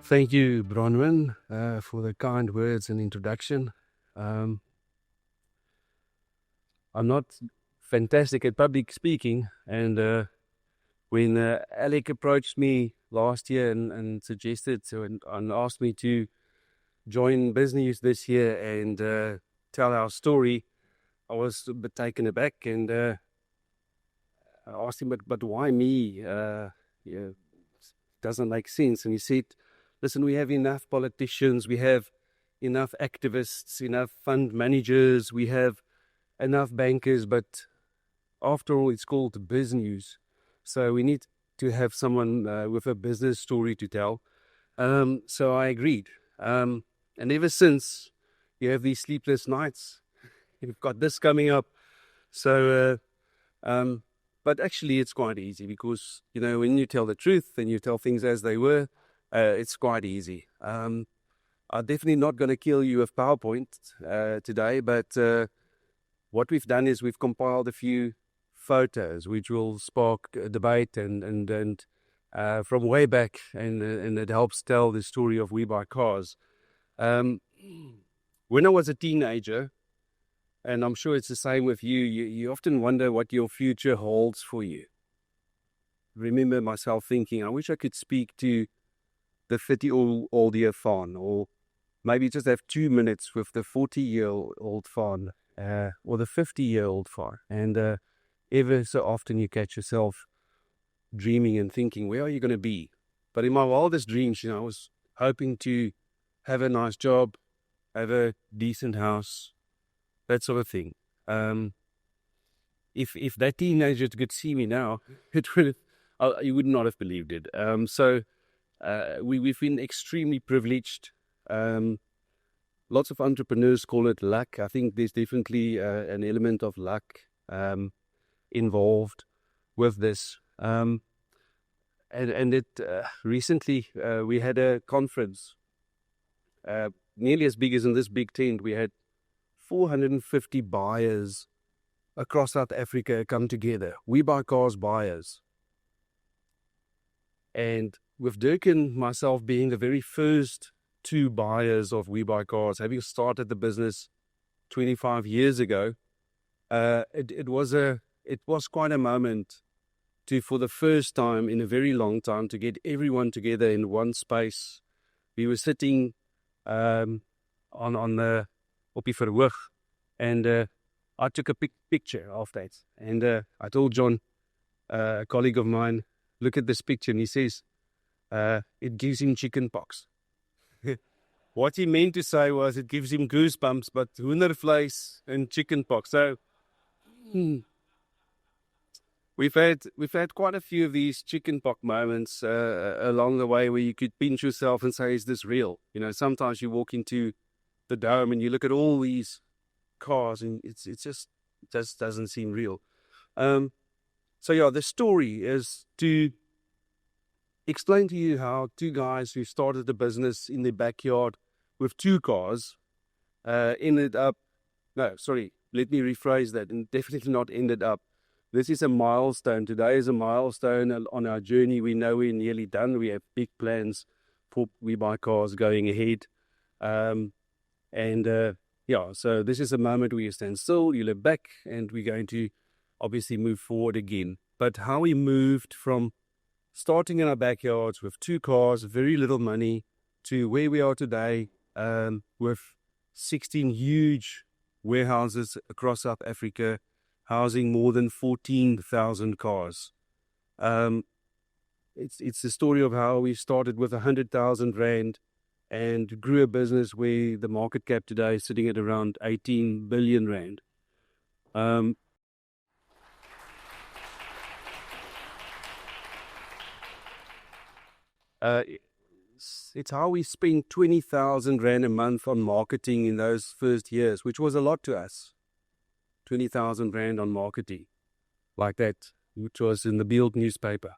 Thank you, Bronwyn, for the kind words and introduction. I'm not fantastic at public speaking, and when Alec approached me last year and suggested and asked me to join BizNews this year and tell our story, I was a bit taken aback, and I asked him, but why me? Yeah, doesn't make sense. And he said, listen, we have enough politicians, we have enough activists, enough fund managers, we have enough bankers, but after all, it's called BizNews. So we need to have someone with a business story to tell. So I agreed. And ever since, you have these sleepless nights. You've got this coming up. So, but actually it's quite easy because, when you tell the truth and you tell things as they were, it's quite easy. I'm definitely not going to kill you with PowerPoint today, but what we've done is we've compiled a few photos which will spark a debate and from way back, and it helps tell the story of WeBuyCars. When I was a teenager, and I'm sure it's the same with you, you often wonder what your future holds for you. Remember myself thinking, I wish I could speak to the 30-year-old Faan, or maybe just have 2 minutes with the 40-year-old Faan, or the 50-year-old Faan. And ever so often you catch yourself dreaming and thinking, where are you going to be? But in my wildest dreams, I was hoping to have a nice job, have a decent house, that sort of thing. If that teenager could see me now, you would not have believed it. So we've been extremely privileged. Lots of entrepreneurs call it luck. I think there's definitely an element of luck involved with this. And it recently we had a conference nearly as big as in this big tent. We had 450 buyers across South Africa come together. WeBuyCars buyers. And with Dirk and myself being the very first two buyers of WeBuyCars, having started the business 25 years ago, it was quite a moment to, for the first time in a very long time, to get everyone together in one space. We were sitting on the op die verhoog, and I took a picture of that, and I told John, a colleague of mine, look at this picture, and he says, it gives him chicken pox. What he meant to say was it gives him goosebumps, but hoendervleis and chicken pox. So we've had quite a few of these chicken pox moments along the way where you could pinch yourself and say, is this real? Sometimes you walk into the dome and you look at all these cars and it just doesn't seem real. So yeah, the story is to explain to you how two guys who started a business in their backyard with two cars ended up, no, sorry, let me rephrase that, and definitely not ended up. This is a milestone. Today is a milestone on our journey. We know we're nearly done. We have big plans for WeBuyCars going ahead. So this is a moment where you stand still, you look back, and we're going to obviously move forward again. But how we moved from starting in our backyards with two cars, very little money, to where we are today with 16 huge warehouses across South Africa, housing more than 14,000 cars. It's the story of how we started with 100,000 Rand and grew a business where the market cap today is sitting at around 18 billion Rand. It's how we spent 20,000 Rand a month on marketing in those first years, which was a lot to us. 20,000 Rand on marketing like that, which was in the Beeld newspaper.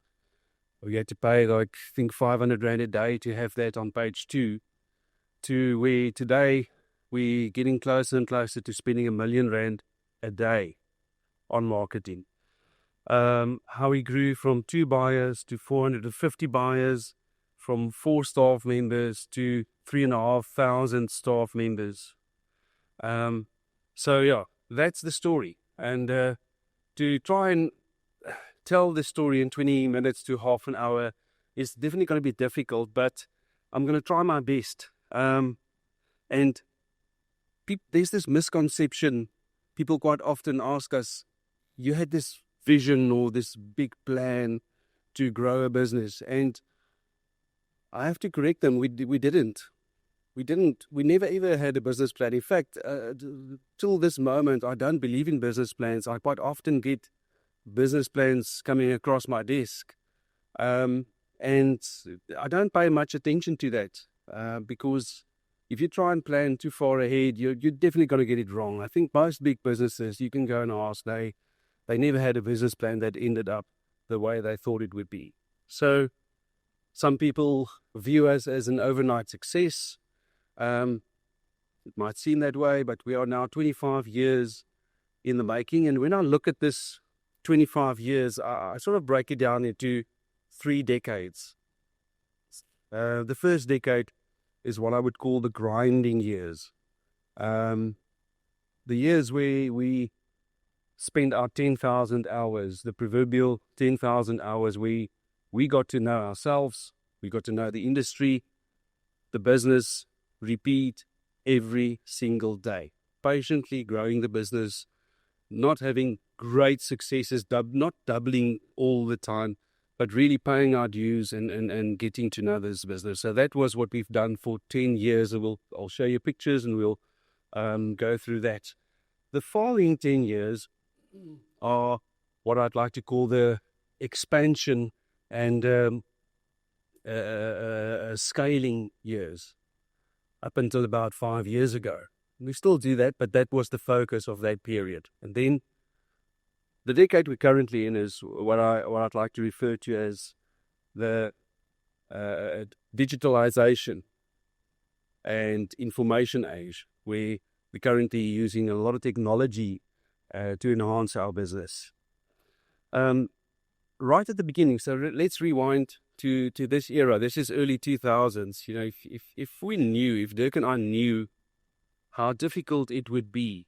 We had to pay, I think, 500 Rand a day to have that on page 2, to where today we're getting closer and closer to spending 1 million Rand a day on marketing. How we grew from 2 buyers to 450 buyers, from 4 staff members to 3,500 staff members. So yeah, that's the story. And to try and tell the story in 20 minutes to half an hour is definitely going to be difficult, but I'm going to try my best. And there's this misconception. People quite often ask us, you had this vision or this big plan to grow a business, and I have to correct them. We didn't. We never ever had a business plan. In fact, till this moment, I don't believe in business plans. I quite often get business plans coming across my desk, and I don't pay much attention to that because if you try and plan too far ahead, you're definitely going to get it wrong. I think most big businesses, you can go and ask, they never had a business plan that ended up the way they thought it would be. So some people view us as an overnight success. It might seem that way, but we are now 25 years in the making. And when I look at this 25 years, I sort of break it down into 3 decades. The first decade is what I would call the grinding years. The years where we spent our 10,000 hours, the proverbial 10,000 hours, we got to know ourselves, we got to know the industry, the business, repeat every single day. Patiently growing the business, not having great successes, not doubling all the time, but really paying our dues and getting to know this business. So that was what we've done for 10 years. And I'll show you pictures and we'll go through that. The following 10 years are what I'd like to call the expansion and scaling years, up until about 5 years ago. We still do that, but that was the focus of that period. And then the decade we're currently in is what I'd like to refer to as the digitalization and information age, where we're currently using a lot of technology to enhance our business. Right at the beginning, so let's rewind to this era. This is early 2000s. You know, if Dirk and I knew how difficult it would be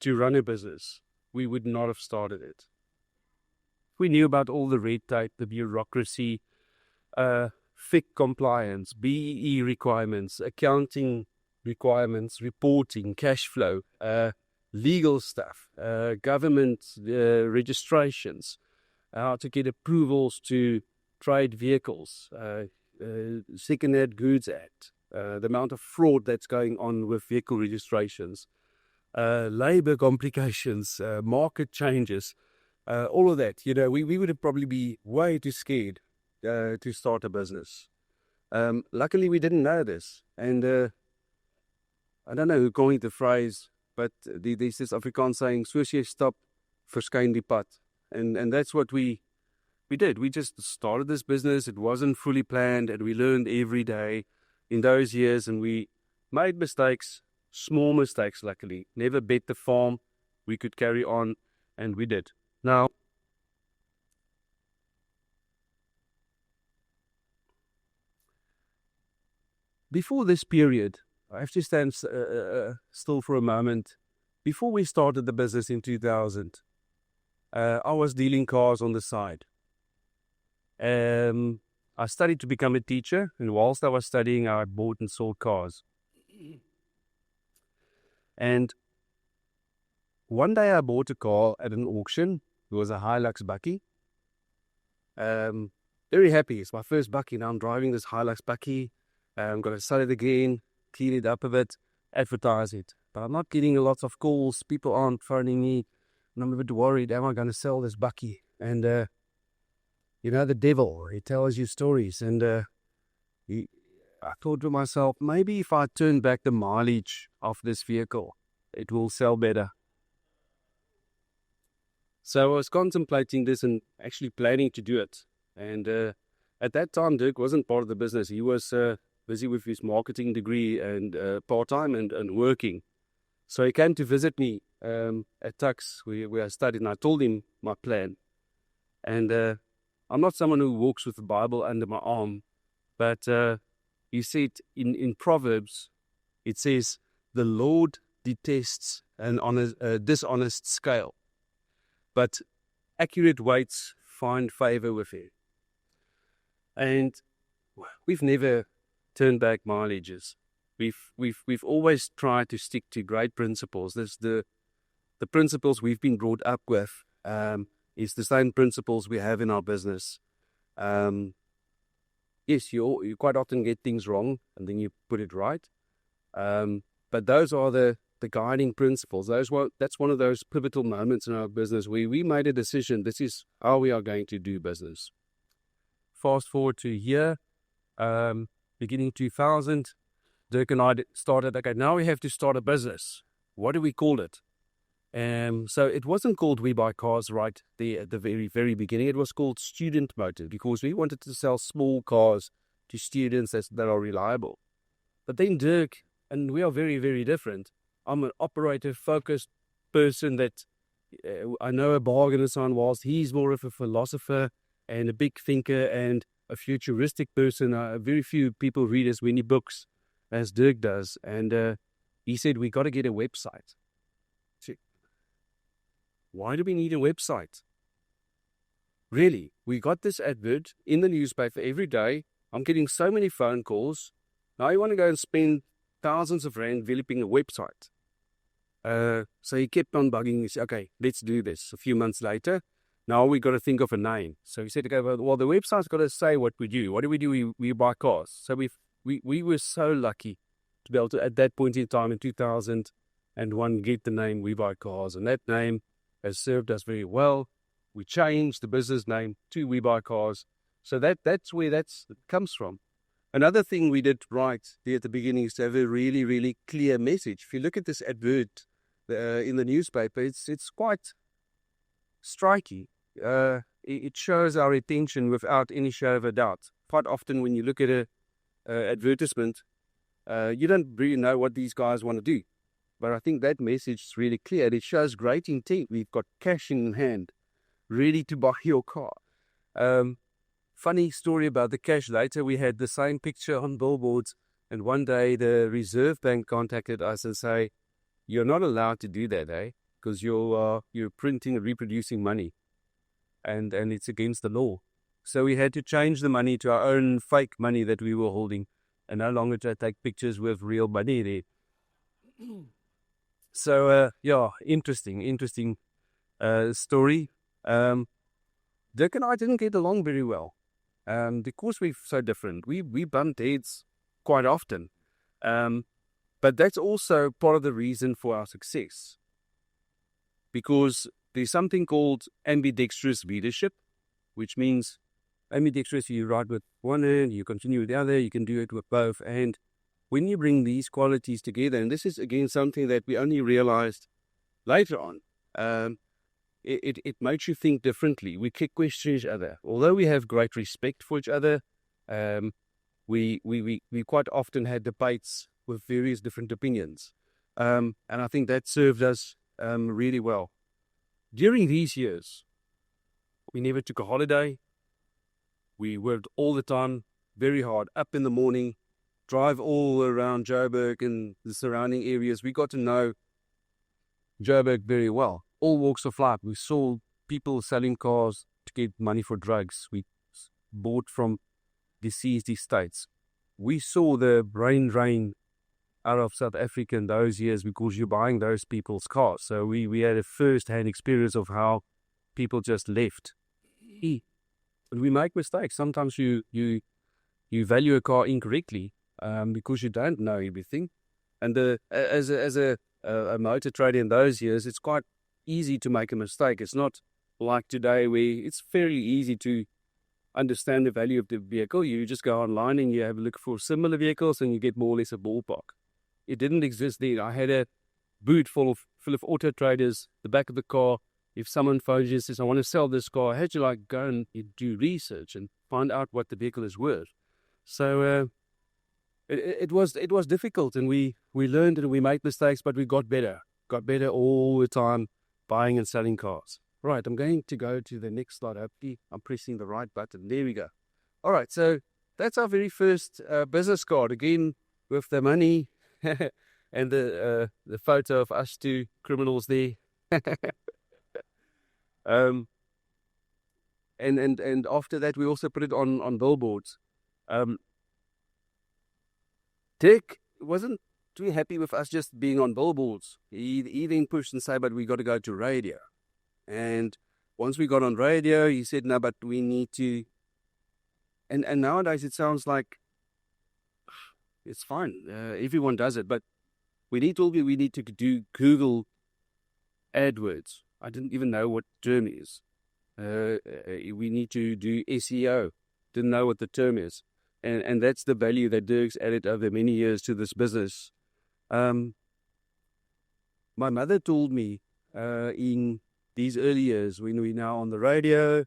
to run a business, we would not have started it. We knew about all the red tape, the bureaucracy, FIC compliance, BEE requirements, accounting requirements, reporting, cash flow, legal stuff, government registrations, how to get approvals to trade vehicles, Second-Hand Goods Act, the amount of fraud that's going on with vehicle registrations, labor complications, market changes, all of that. You know, we would have probably be way too scared to start a business. Luckily, we didn't know this. And I don't know who coined the phrase, but there's this Afrikaans saying, soos jy stap, verskyn die pad. And that's what we did. We just started this business. It wasn't fully planned, and we learned every day in those years, and we made mistakes, small mistakes, luckily. Never bet the farm. We could carry on, and we did. Now, before this period, I have to stand still for a moment. Before we started the business in 2000, I was dealing cars on the side. I studied to become a teacher, and whilst I was studying, I bought and sold cars. And one day I bought a car at an auction. It was a Hilux bakkie. Very happy. It's my first bakkie. Now I'm driving this Hilux bakkie. I'm going to sell it again, clean it up a bit, advertise it. But I'm not getting lots of calls. People aren't phoning me. And I'm a bit worried. Am I going to sell this bakkie? And you know, the devil, he tells you stories. And I thought to myself, maybe if I turn back the mileage of this vehicle, it will sell better. So I was contemplating this and actually planning to do it. And at that time, Dirk wasn't part of the business. He was busy with his marketing degree and part-time and working. So he came to visit me at Tux, where I studied, and I told him my plan. And I'm not someone who walks with the Bible under my arm, But you see it in Proverbs, it says, the Lord detests an dishonest scale, but accurate weights find favor with him. And we've never turned back mileages. We've always tried to stick to great principles. There's the principles we've been brought up with is the same principles we have in our business. Yes, you quite often get things wrong, and then you put it right. But those are the guiding principles. That's one of those pivotal moments in our business where we made a decision. This is how we are going to do business. Fast forward to here, beginning 2000, Dirk and I started, okay, now we have to start a business. What do we call it? So it wasn't called WeBuyCars right there at the very, very beginning. It was called Student Motive because we wanted to sell small cars to students that are reliable. But then Dirk, and we are very, very different. I'm an operator-focused person that I know a bargainer on, whilst he's more of a philosopher and a big thinker and a futuristic person. Very few people read as many books as Dirk does. And he said, we got to get a website. Why do we need a website? Really, we got this advert in the newspaper every day. I'm getting so many phone calls. Now you want to go and spend thousands of rand developing a website. So he kept on bugging me. Okay, let's do this. A few months later, now we got to think of a name. So he said, okay, well, the website's got to say what we do. What do? We buy cars. So we were so lucky to be able to, at that point in time in 2001, get the name We Buy Cars. And that name has served us very well. We changed the business name to We Buy Cars. So that's where it comes from. Another thing we did right there at the beginning is to have a really, really clear message. If you look at this advert in the newspaper, it's quite striking. It shows our intention without any shadow of a doubt. Quite often when you look at a advertisement, you don't really know what these guys want to do. But I think that message is really clear. It shows great intent. We've got cash in hand, ready to buy your car. Funny story about the cash later. We had the same picture on billboards, and one day the Reserve Bank contacted us and say, "You're not allowed to do that, because you're printing and reproducing money, and it's against the law." So we had to change the money to our own fake money that we were holding, and no longer to take pictures with real money there. So, interesting story. Dirk and I didn't get along very well because we're so different. We bumped heads quite often. But that's also part of the reason for our success. Because there's something called ambidextrous leadership, which means ambidextrous, you ride with one hand, you continue with the other, you can do it with both. And when you bring these qualities together, and this is again something that we only realized later on, it makes you think differently. We question each other. Although we have great respect for each other, we quite often had debates with various different opinions. And I think that served us really well. During these years, we never took a holiday. We worked all the time, very hard, up in the morning, drive all around Joburg and the surrounding areas. We got to know Joburg very well, all walks of life. We saw people selling cars to get money for drugs. We bought from deceased estates. We saw the brain drain out of South Africa in those years because you're buying those people's cars. So we had a first-hand experience of how people just left. But we make mistakes. Sometimes you value a car incorrectly because you don't know everything. And as a motor trader in those years, it's quite easy to make a mistake. It's not like today where it's fairly easy to understand the value of the vehicle. You just go online and you have a look for similar vehicles and you get more or less a ballpark. It didn't exist then. I had a boot full of auto traders, the back of the car. If someone phones you and says, I want to sell this car, I had to go and do research and find out what the vehicle is worth. So it was difficult, and we learned and we made mistakes, but we got better all the time buying and selling cars. Right, I'm going to go to the next slide. Hopefully I'm pressing the right button. There we go. All right, so that's our very first business card, again, with the money and the photo of us two criminals there. um, and after that, we also put it on billboards. Um, Dirk wasn't too happy with us just being on billboards. He then pushed and said, but we got to go to radio. And once we got on radio, he said, no, but we need to. And nowadays it sounds like it's fine. Everyone does it, but we need to do Google AdWords. I didn't even know what the term is. We need to do SEO. Didn't know what the term is. And that's the value that Dirk's added over many years to this business. My mother told me in these early years, when we're now on the radio,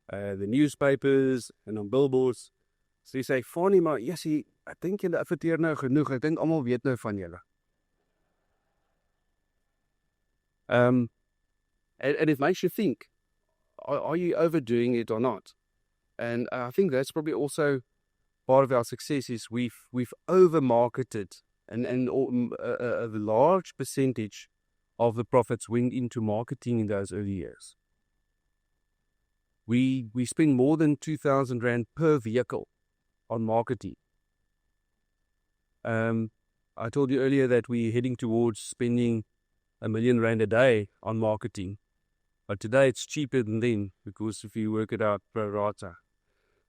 the newspapers, and on billboards, sy sê, Faan, maar Jessie, ek dink julle adverteer nou genoeg. Ek dink almal weet nou van julle. And it makes you think, are you overdoing it or not? And I think that's probably also part of our success is we've over-marketed, and a large percentage of the profits went into marketing in those early years. We spend more than 2,000 Rand per vehicle on marketing. I told you earlier that we're heading towards spending R1 million a day on marketing. But today it's cheaper than then, because if you work it out pro rata.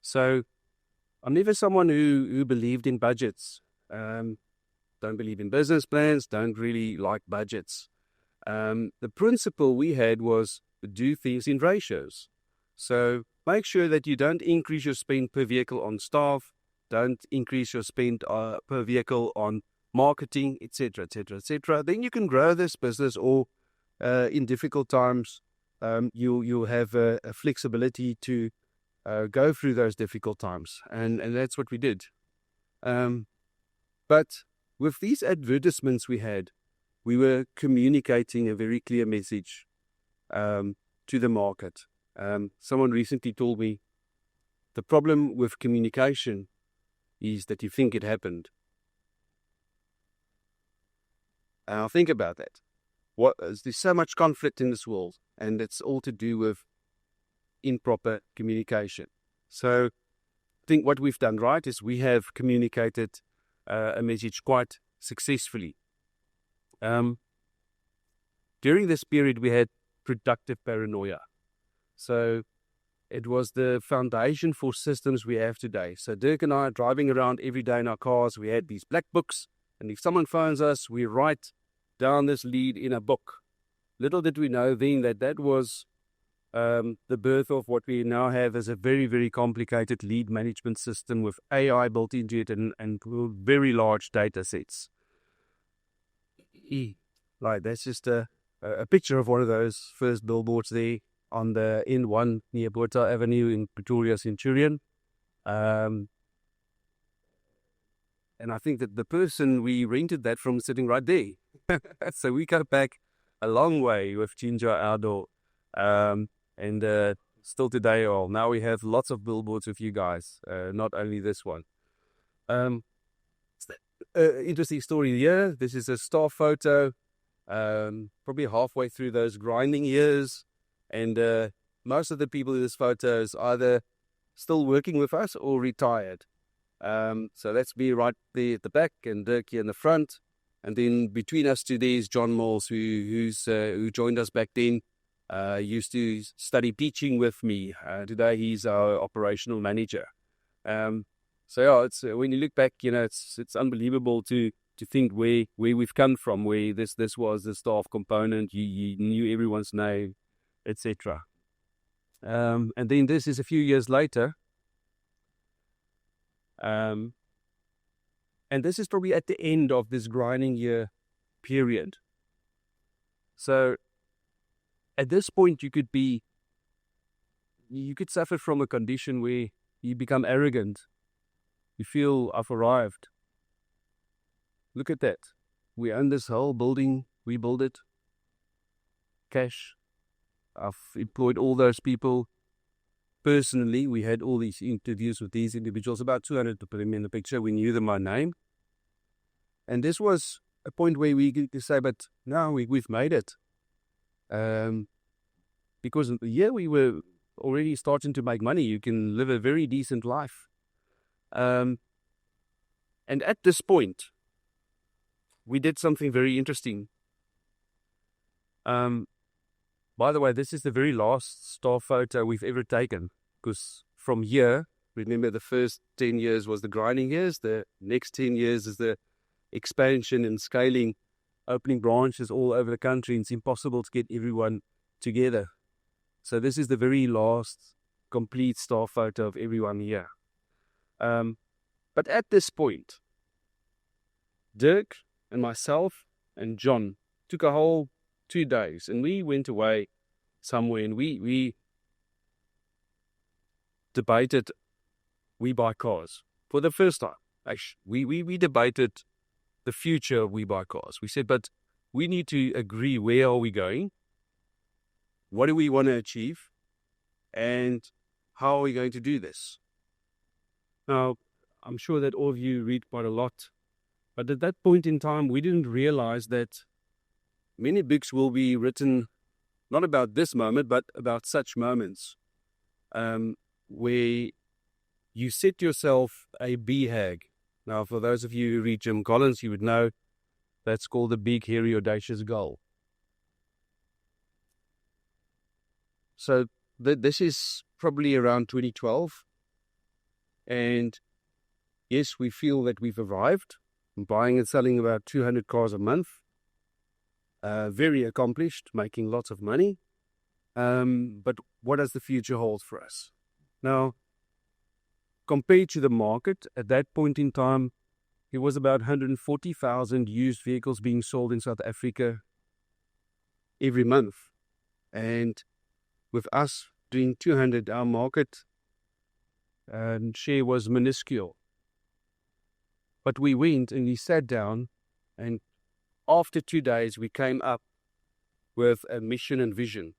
So I'm never someone who believed in budgets. Don't believe in business plans, don't really like budgets. The principle we had was do things in ratios. So make sure that you don't increase your spend per vehicle on staff, don't increase your spend per vehicle on marketing, etc., etc., etc. Then you can grow this business, or in difficult times, you'll have a flexibility to go through those difficult times. And that's what we did. But with these advertisements we had, we were communicating a very clear message to the market. Someone recently told me the problem with communication is that you think it happened. And I'll think about that. There's so much conflict in this world, and it's all to do with improper communication. So I think what we've done right is we have communicated a message quite successfully. During this period, we had productive paranoia. So it was the foundation for systems we have today. So Dirk and I are driving around every day in our cars. We had these black books, and if someone phones us, we write down this lead in a book. Little did we know then that was the birth of what we now have as a very, very complicated lead management system with AI built into it and very large data sets. Like, that's just a picture of one of those first billboards there on the N1 near Botha Avenue in Pretoria Centurion. And I think that the person we rented that from is sitting right there. So we go back a long way with Ginger Outdoor. And still today, now we have lots of billboards with you guys, not only this one. Interesting story here. This is a staff photo, probably halfway through those grinding years. And most of the people in this photo is either still working with us or retired. So that's me right there at the back and Dirk here in the front. And then between us two, there's John Moles, who joined us back then. Used to study teaching with me. Today he's our operational manager. So yeah, it's when you look back, it's unbelievable to think where we've come from, where this was the staff component. You knew everyone's name, etc. And then this is a few years later. And this is probably at the end of this grinding year period. So at this point, you could suffer from a condition where you become arrogant. You feel, I've arrived. Look at that. We own this whole building. We build it. Cash. I've employed all those people. personally, we had all these interviews with these individuals, about 200 to put them in the picture. We knew them by name. And this was a point where we could say, but no, we've made it. Because we were already starting to make money. You can live a very decent life. And at this point, we did something very interesting. By the way, this is the very last staff photo we've ever taken, because from here, remember the first 10 years was the grinding years, the next 10 years is the expansion and scaling, opening branches all over the country, and it's impossible to get everyone together. So this is the very last complete staff photo of everyone here. But at this point, Dirk and myself and John took a whole 2 days, and we went away somewhere, and we debated WeBuyCars for the first time. Actually, we debated the future of WeBuyCars. We said, but we need to agree, where are we going? What do we want to achieve? And how are we going to do this? Now, I'm sure that all of you read quite a lot, but at that point in time, we didn't realize that many books will be written not about this moment, but about such moments where you set yourself a BHAG. Now, for those of you who read Jim Collins, you would know that's called the Big, Hairy, Audacious Goal. So this is probably around 2012. And yes, we feel that we've arrived. Buying and selling about 200 cars a month. Very accomplished, making lots of money. But what does the future hold for us? Now, compared to the market, at that point in time, it was about 140,000 used vehicles being sold in South Africa every month. And with us doing 200, our market share was minuscule. But we went and we sat down, and after 2 days, we came up with a mission and vision.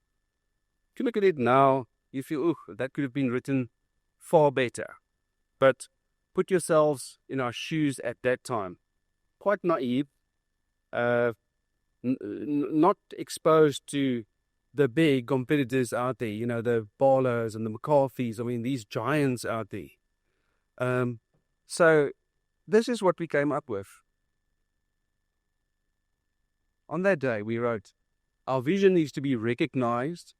If you look at it now, you feel, that could have been written far better. But put yourselves in our shoes at that time. Quite naive, not exposed to the big competitors out there, the Barlows and the McCarthys, these giants out there. So this is what we came up with. On that day, we wrote, our vision is to be recognized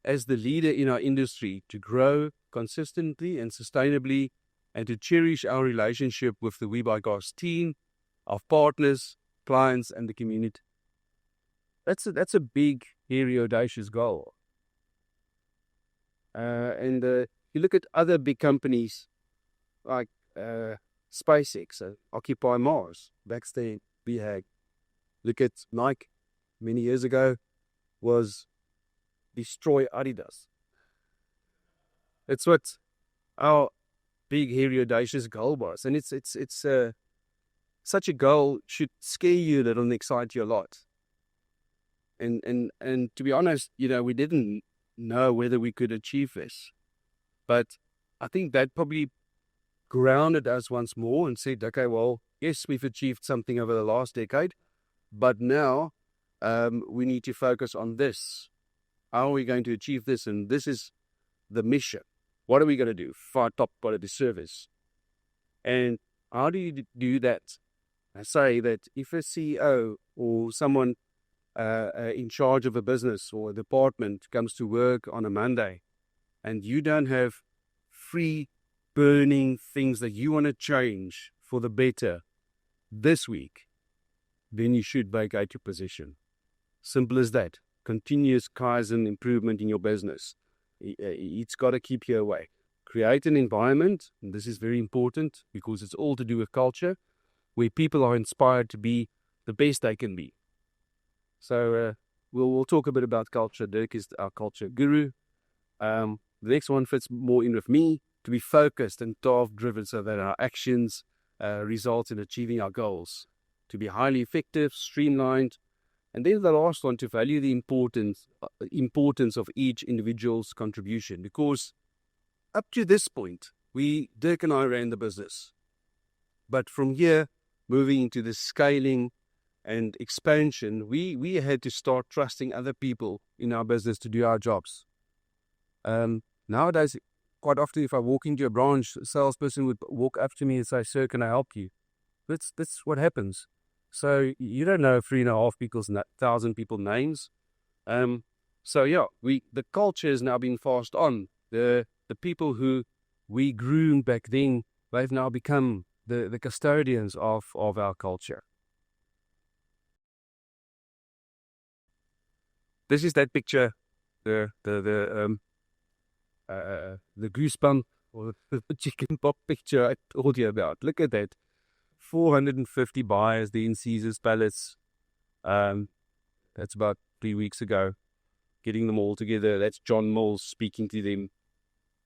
as the leader in our industry, to grow consistently and sustainably, and to cherish our relationship with the WeBuyCars team, our partners, clients, and the community. That's a big, hairy, audacious goal. And you look at other big companies like SpaceX, Occupy Mars, Baxter, BHAG. Look at Nike, many years ago, was destroy Adidas. It's what our big, hairy, audacious goal was. And it's such a goal should scare you a little and excite you a lot. And to be honest, we didn't know whether we could achieve this. But I think that probably grounded us once more and said, okay, well, yes, we've achieved something over the last decade, but now we need to focus on this. How are we going to achieve this? And this is the mission. What are we going to do? For top quality service. And how do you do that? I say that if a CEO or someone in charge of a business or a department comes to work on a Monday and you don't have free burning things that you want to change for the better this week, then you should vacate your position. Simple as that. Continuous Kaizen improvement in your business. It's got to keep you away. Create an environment, and this is very important because it's all to do with culture, where people are inspired to be the best they can be. So we'll talk a bit about culture. Dirk is our culture guru. The next one fits more in with me, to be focused and task-driven so that our actions result in achieving our goals. To be highly effective, streamlined, and then the last one, to value the importance of each individual's contribution, because up to this point, Dirk and I ran the business. But from here, moving into the scaling and expansion, we had to start trusting other people in our business to do our jobs. Nowadays, quite often, if I walk into a branch, a salesperson would walk up to me and say, "Sir, can I help you?" That's what happens. So you don't know 3,500 people names. So yeah, the culture has now been passed on. The people who we groomed back then, they've now become the custodians of our culture. This is that picture, the goosebump or the chicken pox picture I told you about. Look at that. 450 buyers there in Caesar's Palace. That's about 3 weeks ago. Getting them all together. That's John Mills speaking to them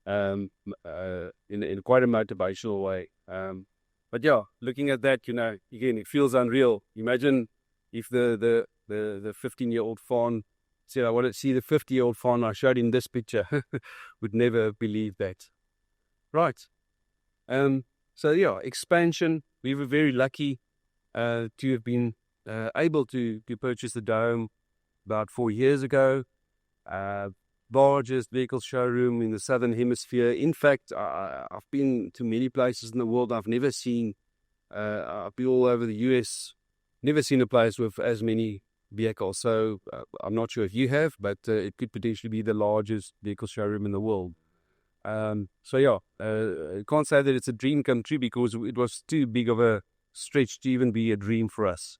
in quite a motivational way. But yeah, looking at that, again, it feels unreal. Imagine if the 15-year-old Faan said, "I want to see the 50-year-old Faan I showed in this picture." Would never believe that. Right. So yeah, expansion. We were very lucky to have been able to purchase the Dome about 4 years ago. Largest vehicle showroom in the Southern Hemisphere. In fact, I've been to many places in the world. I've never seen, I've been all over the US, never seen a place with as many vehicles. So I'm not sure if you have, but it could potentially be the largest vehicle showroom in the world. So yeah, I can't say that it's a dream come true because it was too big of a stretch to even be a dream for us.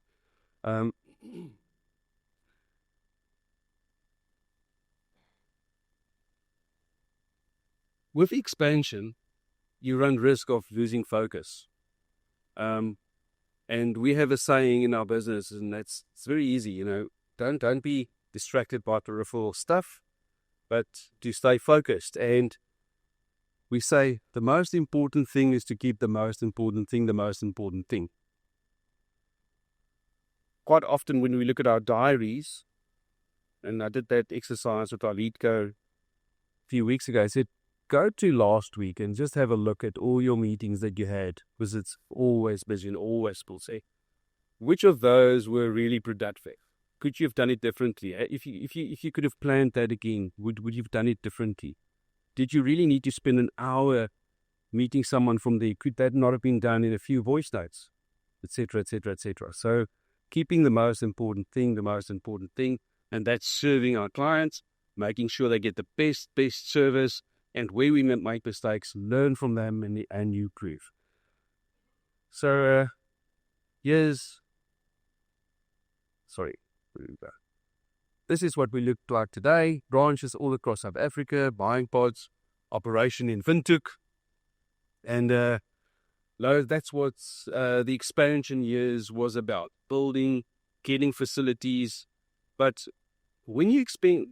With expansion, you run risk of losing focus. And we have a saying in our business, and it's very easy, don't be distracted by peripheral stuff, but to stay focused. And we say the most important thing is to keep the most important thing the most important thing. Quite often when we look at our diaries, and I did that exercise with our lead co a few weeks ago, I said, go to last week and just have a look at all your meetings that you had, because it's always busy and always full. Say, which of those were really productive? Could you have done it differently? If you could have planned that again, would you have done it differently? Did you really need to spend an hour meeting someone from there? Could that not have been done in a few voice notes, etc., etc., etc.? So keeping the most important thing, and that's serving our clients, making sure they get the best service, and where we make mistakes, learn from them and you improve. So this is what we look like today. Branches all across South Africa, buying pods, operation in Windhoek. And that's what the expansion years was about. Building, getting facilities. But when you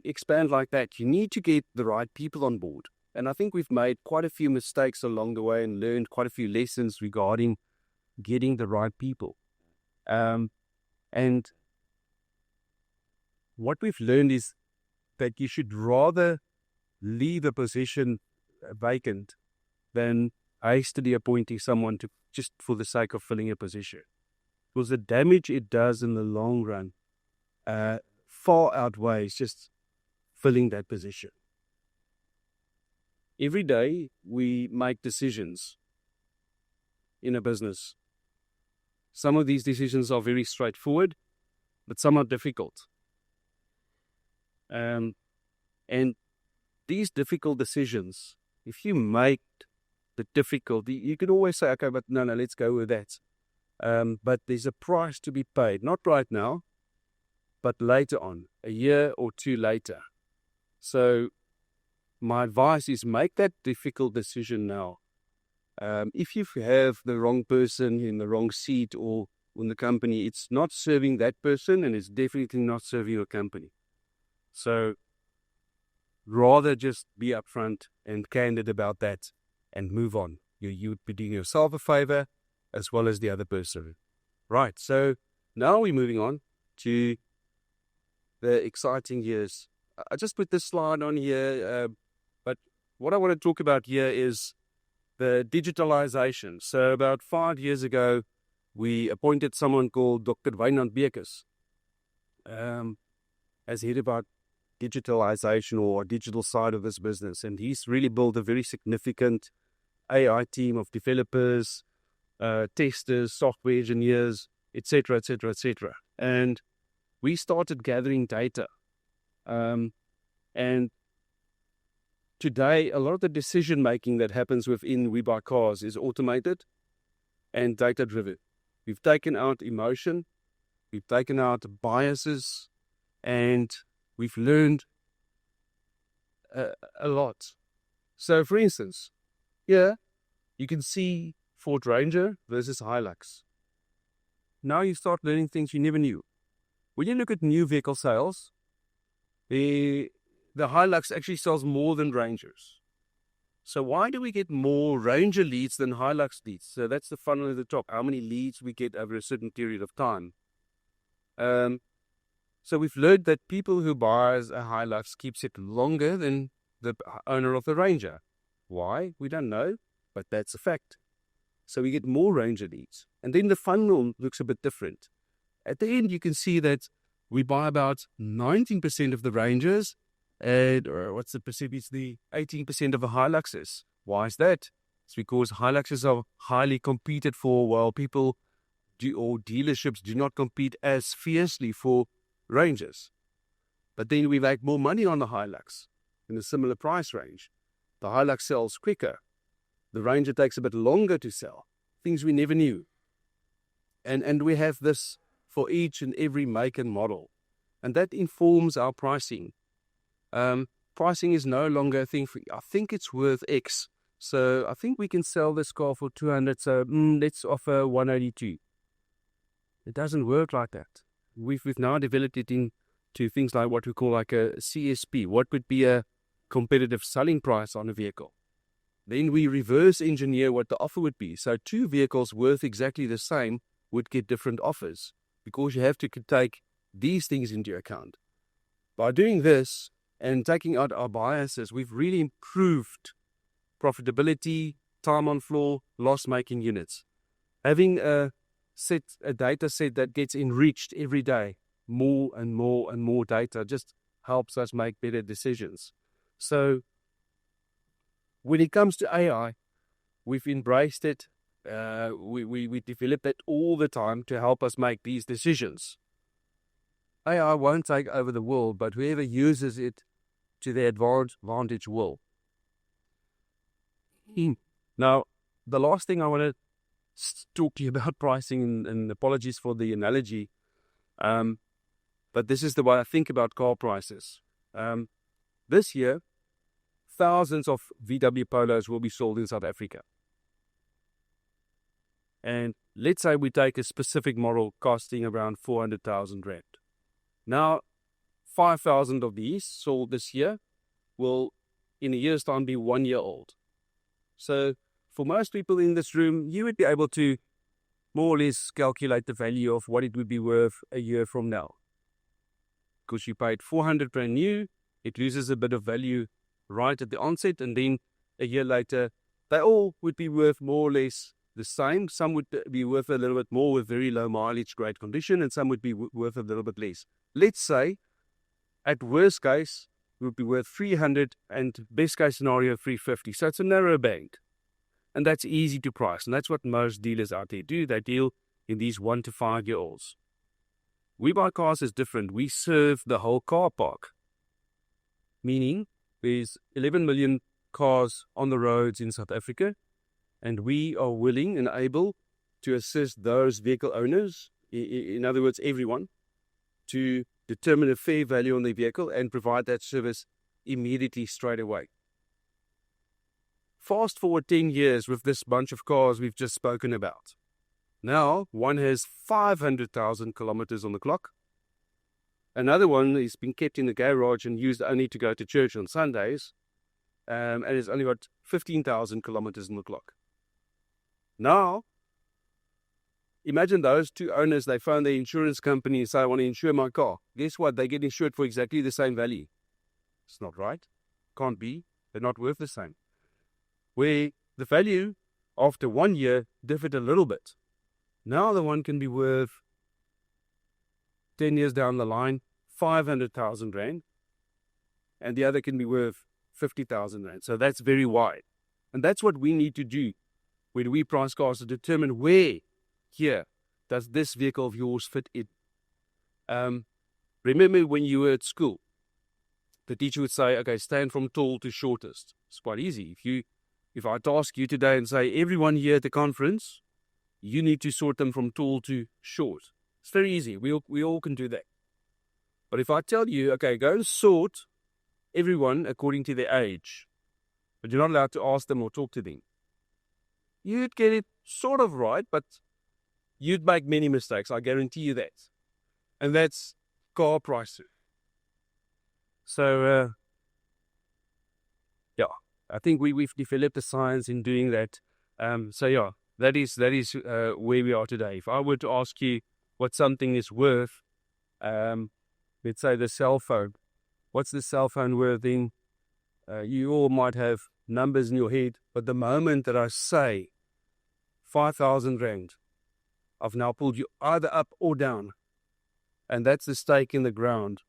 expand like that, you need to get the right people on board. And I think we've made quite a few mistakes along the way and learned quite a few lessons regarding getting the right people. And what we've learned is that you should rather leave a position vacant than hastily appointing someone to just for the sake of filling a position. Because the damage it does in the long run far outweighs just filling that position. Every day we make decisions in a business. Some of these decisions are very straightforward, but some are difficult. And these difficult decisions, if you make the difficulty, you can always say, okay, but no, let's go with that. But there's a price to be paid, not right now, but later on, a year or two later. So my advice is make that difficult decision now. If you have the wrong person in the wrong seat or in the company, it's not serving that person and it's definitely not serving your company. So rather just be upfront and candid about that and move on. You would be doing yourself a favor as well as the other person. Right, so now we're moving on to the exciting years. I just put this slide on here, but what I want to talk about here is the digitalization. So about 5 years ago, we appointed someone called Dr. Wynand Bekes as head of our digitalization or digital side of this business. And he's really built a very significant AI team of developers, testers, software engineers, etc., etc., etc. And we started gathering data. And today, a lot of the decision-making that happens within WeBuyCars is automated and data-driven. We've taken out emotion, we've taken out biases, and we've learned a lot. So, for instance, here you can see Ford Ranger versus Hilux. Now you start learning things you never knew. When you look at new vehicle sales, the Hilux actually sells more than Rangers. So why do we get more Ranger leads than Hilux leads? So that's the funnel at the top, how many leads we get over a certain period of time. So we've learned that people who buy a Hilux keeps it longer than the owner of the Ranger. Why? We don't know, but that's a fact. So we get more Ranger leads. And then the funnel looks a bit different. At the end, you can see that we buy about 19% of the Rangers, and what's the percentage? The 18% of the Hiluxes. Why is that? It's because Hiluxes are highly competed for, while people or dealerships do not compete as fiercely for Rangers. But then we make more money on the Hilux in a similar price range. The Hilux sells quicker. The Ranger takes a bit longer to sell. Things we never knew. And we have this for each and every make and model. And that informs our pricing. Pricing is no longer a thing for, I think it's worth X. So I think we can sell this car for 200. So let's offer 182. It doesn't work like that. We've now developed it into things like what we call like a CSP. What would be a competitive selling price on a vehicle? Then we reverse engineer what the offer would be. So two vehicles worth exactly the same would get different offers, because you have to take these things into account. By doing this and taking out our biases, we've really improved profitability, time on floor, loss-making units. Having a data set that gets enriched every day, more and more and more data, just helps us make better decisions. So when it comes to AI, we've embraced it. We develop it all the time to help us make these decisions. AI won't take over the world, but whoever uses it to their advantage will. Now, the last thing I want to talk to you about pricing, and apologies for the analogy, but this is the way I think about car prices. This year, thousands of VW Polos will be sold in South Africa. And let's say we take a specific model costing around 400,000 Rand. Now, 5,000 of these sold this year will, in a year's time, be 1 year old. So for most people in this room, you would be able to more or less calculate the value of what it would be worth a year from now. Because you paid 400 brand new, it loses a bit of value right at the onset, and then a year later, they all would be worth more or less the same. Some would be worth a little bit more with very low mileage, great condition, and some would be worth a little bit less. Let's say, at worst case, it would be worth 300, and best case scenario, 350. So it's a narrow band. And that's easy to price. And that's what most dealers out there do. They deal in these 1 to 5 year olds. WeBuyCars is different. We serve the whole car park. Meaning, there's 11 million cars on the roads in South Africa, and we are willing and able to assist those vehicle owners, in other words, everyone, to determine a fair value on their vehicle and provide that service immediately, straight away. Fast forward 10 years with this bunch of cars we've just spoken about. Now, one has 500,000 kilometers on the clock. Another one is being kept in the garage and used only to go to church on Sundays, and it's only got 15,000 kilometers on the clock. Now, imagine those two owners, they phone their insurance company and say, I want to insure my car. Guess what? They get insured for exactly the same value. It's not right. Can't be. They're not worth the same. Where the value after 1 year differed a little bit. Now the one can be worth 10 years down the line, 500,000 Rand, and the other can be worth 50,000 Rand. So that's very wide. And that's what we need to do when we price cars, to determine where here does this vehicle of yours fit in. Remember when you were at school, the teacher would say, okay, stand from tall to shortest. It's quite easy. If I task you today and say, everyone here at the conference, you need to sort them from tall to short. It's very easy. We all can do that. But if I tell you, okay, go and sort everyone according to their age, but you're not allowed to ask them or talk to them, you'd get it sort of right, but you'd make many mistakes. I guarantee you that. And that's car pricing. So, I think we've developed a science in doing that. That is where we are today. If I were to ask you what something is worth, let's say the cell phone, what's the cell phone worth? Then you all might have numbers in your head, but the moment that I say 5,000 Rand, I've now pulled you either up or down, and that's the stake in the ground.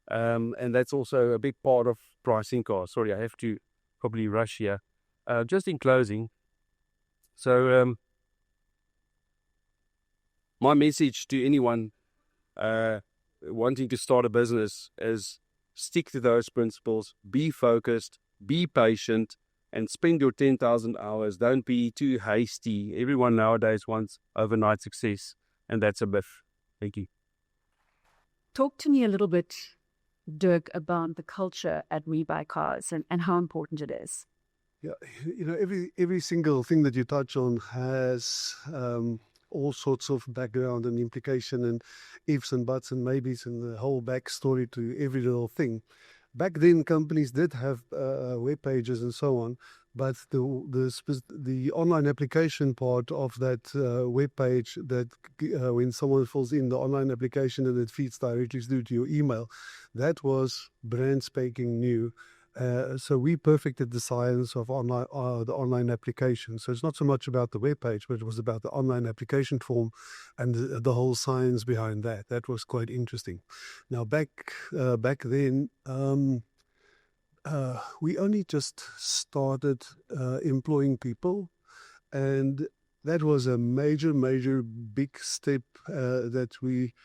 And that's also a big part of pricing cars. Sorry, I have to probably rush here. Just in closing, so my message to anyone wanting to start a business is stick to those principles, be focused, be patient, and spend your 10,000 hours. Don't be too hasty. Everyone nowadays wants overnight success, and that's a myth. Thank you. Talk to me a little bit, Dirk, about the culture at WeBuyCars and how important it is. Yeah, every single thing that you touch on has all sorts of background and implication and ifs and buts and maybes and the whole backstory to every little thing. Back then, companies did have web pages and so on, but the online application part of that web page, that when someone fills in the online application and it feeds directly through to your email, that was brand spanking new. So we perfected the science of the online application. So it's not so much about the web page, but it was about the online application form and the whole science behind that. That was quite interesting. Now back then, we only just started employing people, and that was a major big step that we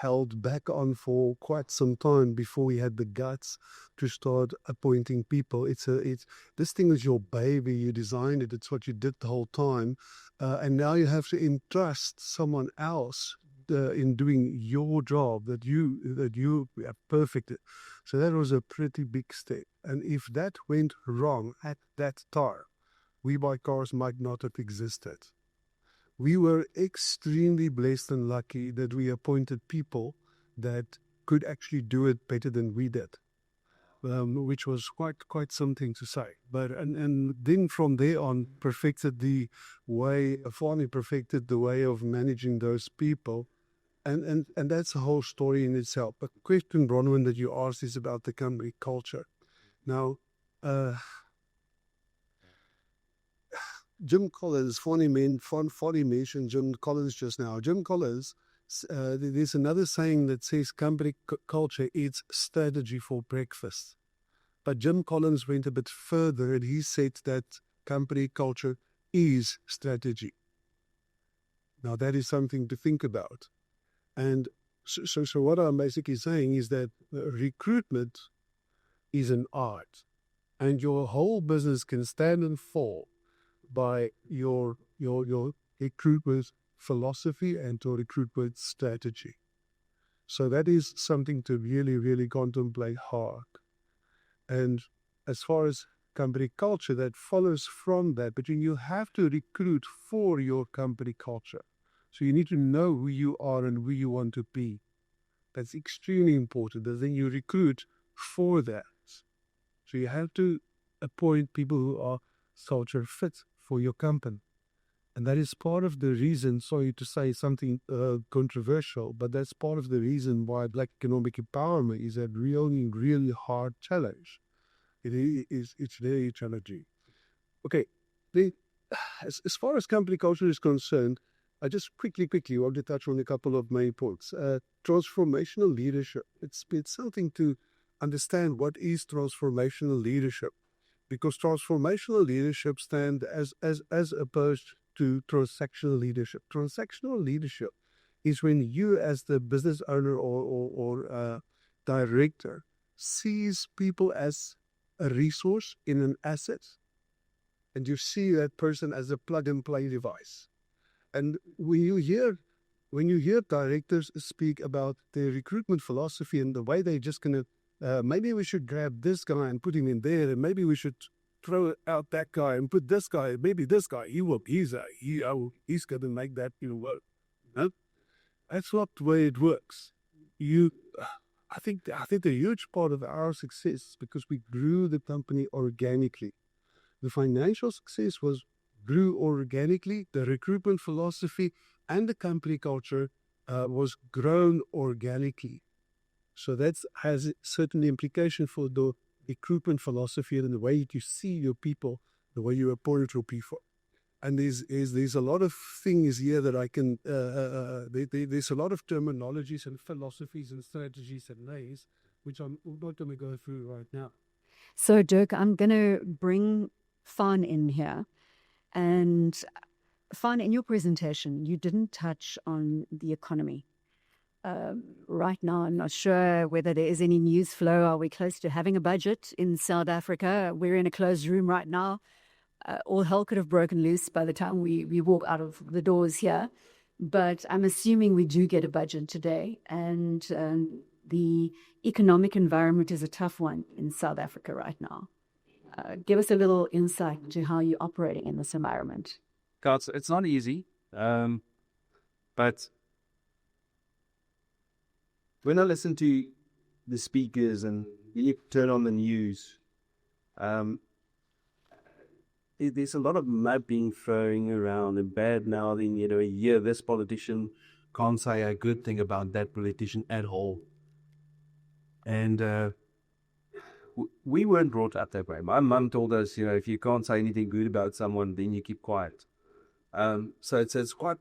held back on for quite some time before we had the guts to start appointing people. This thing is your baby. You designed it. It's what you did the whole time, and now you have to entrust someone else in doing your job that you have perfected. So that was a pretty big step. And if that went wrong at that time, WeBuyCars might not have existed. We were extremely blessed and lucky that we appointed people that could actually do it better than we did, which was quite something to say. But and then from there on, Faan perfected the way of managing those people, and that's a whole story in itself. But the question, Bronwyn, that you asked is about the company culture. Now, Jim Collins, Faan mentioned Jim Collins just now. Jim Collins, there's another saying that says company culture eats strategy for breakfast. But Jim Collins went a bit further and he said that company culture is strategy. Now that is something to think about. And so what I'm basically saying is that recruitment is an art, and your whole business can stand and fall by your recruitment philosophy and your recruitment strategy. So that is something to really contemplate hard. And as far as company culture, that follows from that, but you have to recruit for your company culture. So you need to know who you are and who you want to be. That's extremely important. And then you recruit for that. So you have to appoint people who are culture fit for your company. And that is part of the reason, sorry to say something controversial, but that's part of the reason why Black economic empowerment is a really hard challenge. It's very challenging. Okay, as far as company culture is concerned, I just quickly want to touch on a couple of main points. Transformational leadership. It's something to understand what is transformational leadership, because transformational leadership stands as opposed to transactional leadership. Transactional leadership is when you, as the business owner or director, sees people as a resource in an asset, and you see that person as a plug-and-play device. And when you hear directors speak about their recruitment philosophy and the way they're just going to, maybe we should grab this guy and put him in there, and maybe we should throw out that guy and put this guy, maybe this guy, he's going to make that work. No? That's not the way it works. I think the huge part of our success is because we grew the company organically. The financial success grew organically. The recruitment philosophy and the company culture was grown organically. So that has a certain implication for the recruitment philosophy and the way you see your people, the way you appoint your people. And there's a lot of things here that I can, there's a lot of terminologies and philosophies and strategies and ways, which I'm not going to go through right now. So, Dirk, I'm going to bring Faan in here. And Faan, in your presentation, you didn't touch on the economy. Right now, I'm not sure whether there is any news flow. Are we close to having a budget in South Africa? We're in a closed room right now. All hell could have broken loose by the time we walk out of the doors here. But I'm assuming we do get a budget today. And the economic environment is a tough one in South Africa right now. Give us a little insight into how you're operating in this environment. It's not easy, but when I listen to the speakers and you turn on the news, there's a lot of mud being thrown around and bad mouthing. You hear this politician can't say a good thing about that politician at all. And we weren't brought up that way. My mum told us, if you can't say anything good about someone, then you keep quiet. So it's quite,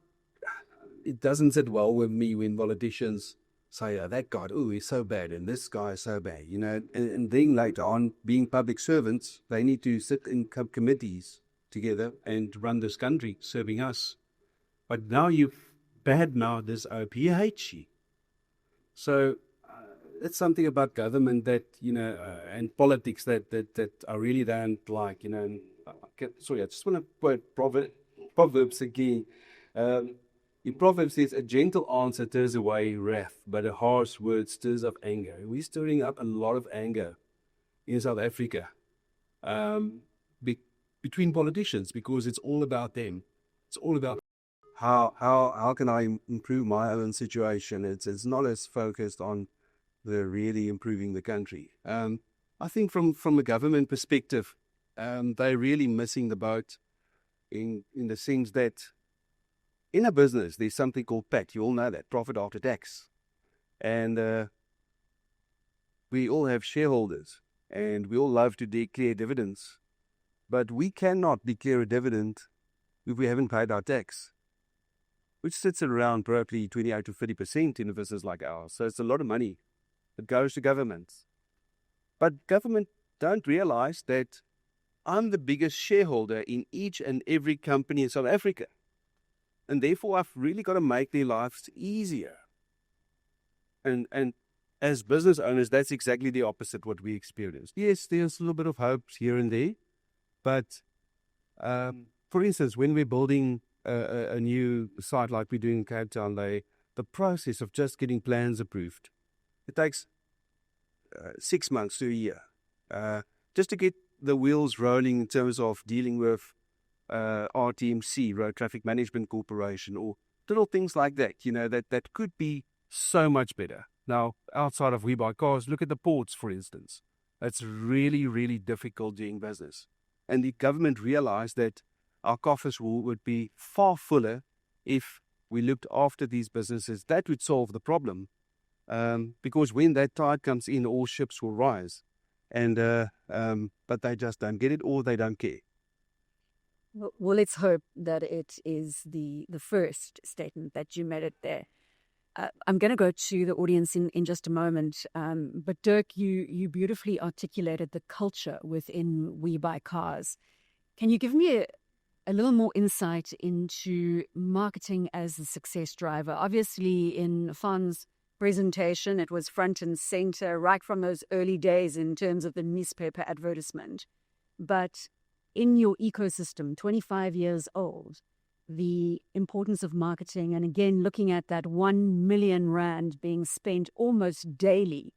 it doesn't sit well with me when politicians say, that guy, he's so bad, and this guy is so bad, and then later on, being public servants, they need to sit in committees together and run this country, serving us. But now you've bad-mouthed this OP, he hates you. So it's something about government that, and politics that I really don't like, and sorry, I just want to quote Proverbs again. In Proverbs says, a gentle answer stirs away wrath, but a harsh word stirs up anger. We're stirring up a lot of anger in South Africa between politicians, because it's all about them. It's all about how can I improve my own situation. It's not as focused on the really improving the country. I think from a government perspective, they're really missing the boat in the sense that in a business, there's something called PAT. You all know that, profit after tax. And we all have shareholders, and we all love to declare dividends. But we cannot declare a dividend if we haven't paid our tax, which sits at around probably 28 to 30% in a business like ours. So it's a lot of money that goes to governments. But government don't realize that I'm the biggest shareholder in each and every company in South Africa. And therefore, I've really got to make their lives easier. And as business owners, that's exactly the opposite what we experienced. Yes, there's a little bit of hopes here and there. But, for instance, when we're building a new site like we're doing in Cape Town, the process of just getting plans approved, it takes 6 months to a year just to get the wheels rolling in terms of dealing with RTMC, Road Traffic Management Corporation, or little things like that, that could be so much better. Now, outside of WeBuyCars, look at the ports, for instance. It's really, really difficult doing business. And the government realized that our coffers would be far fuller if we looked after these businesses. That would solve the problem. Because when that tide comes in, all ships will rise. and but they just don't get it, or they don't care. Well, let's hope that it is the first statement that you made it there. I'm going to go to the audience in just a moment. But Dirk, you beautifully articulated the culture within WeBuyCars. Can you give me a little more insight into marketing as a success driver? Obviously, in Faan's presentation, it was front and center right from those early days in terms of the newspaper advertisement. But in your ecosystem, 25 years old, the importance of marketing, and again, looking at that 1 million rand being spent almost daily